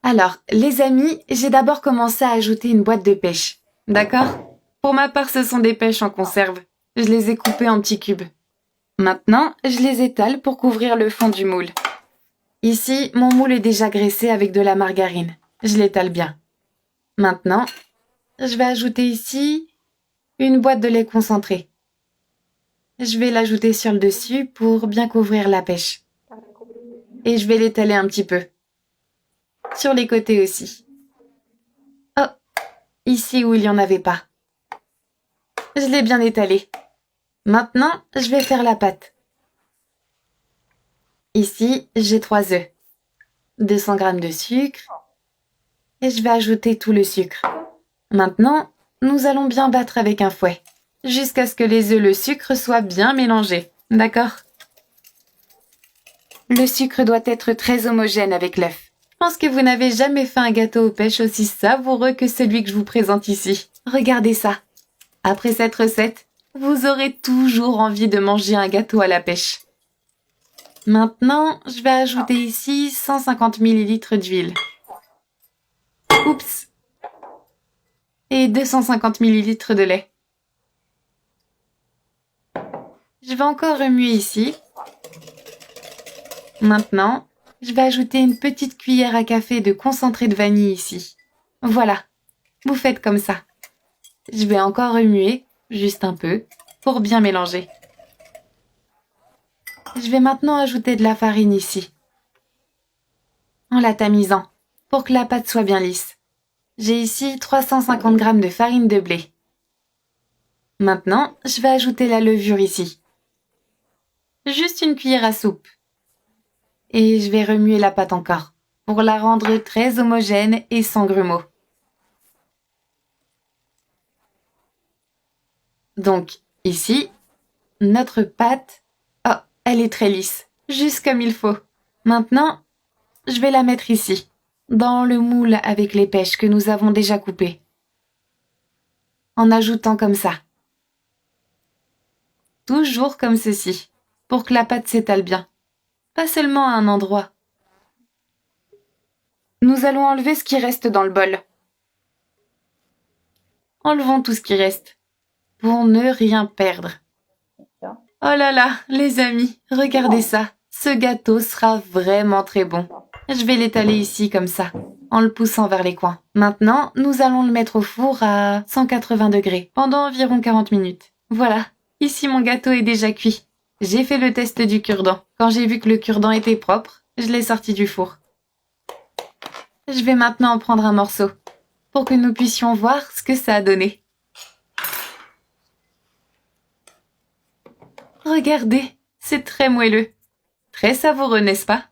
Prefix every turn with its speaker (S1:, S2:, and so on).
S1: Alors, les amis, j'ai d'abord commencé à ajouter une boîte de pêche. D'accord? Pour ma part, ce sont des pêches en conserve. Je les ai coupées en petits cubes. Maintenant, je les étale pour couvrir le fond du moule. Ici, mon moule est déjà graissé avec de la margarine. Je l'étale bien. Maintenant, je vais ajouter ici une boîte de lait concentré. Je vais l'ajouter sur le dessus pour bien couvrir la pêche. Et je vais l'étaler un petit peu. Sur les côtés aussi. Oh, ici où il n'y en avait pas. Je l'ai bien étalé. Maintenant, je vais faire la pâte. Ici, j'ai 3 œufs, 200 g de sucre et je vais ajouter tout le sucre. Maintenant, nous allons bien battre avec un fouet jusqu'à ce que les œufs et le sucre soient bien mélangés. D'accord? Le sucre doit être très homogène avec l'œuf. Je pense que vous n'avez jamais fait un gâteau aux pêches aussi savoureux que celui que je vous présente ici. Regardez ça. Après cette recette, vous aurez toujours envie de manger un gâteau à la pêche. Maintenant, je vais ajouter ici 150 ml d'huile. Oups! Et 250 ml de lait. Je vais encore remuer ici. Maintenant, je vais ajouter une petite cuillère à café de concentré de vanille ici. Voilà, vous faites comme ça. Je vais encore remuer, juste un peu, pour bien mélanger. Je vais maintenant ajouter de la farine ici, en la tamisant, pour que la pâte soit bien lisse. J'ai ici 350 g de farine de blé. Maintenant, je vais ajouter la levure ici. Juste une cuillère à soupe. Et je vais remuer la pâte encore, pour la rendre très homogène et sans grumeaux. Donc, ici, notre pâte, oh, elle est très lisse, juste comme il faut. Maintenant, je vais la mettre ici, dans le moule avec les pêches que nous avons déjà coupées. En ajoutant comme ça. Toujours comme ceci, pour que la pâte s'étale bien. Pas seulement à un endroit. Nous allons enlever ce qui reste dans le bol. Enlevons tout ce qui reste, pour ne rien perdre. Oh là là, les amis, regardez ça. Ce gâteau sera vraiment très bon. Je vais l'étaler ici comme ça, en le poussant vers les coins. Maintenant, nous allons le mettre au four à 180 degrés, pendant environ 40 minutes. Voilà, ici mon gâteau est déjà cuit. J'ai fait le test du cure-dent. Quand j'ai vu que le cure-dent était propre, je l'ai sorti du four. Je vais maintenant en prendre un morceau, pour que nous puissions voir ce que ça a donné. Regardez, c'est très moelleux. Très savoureux, n'est-ce pas?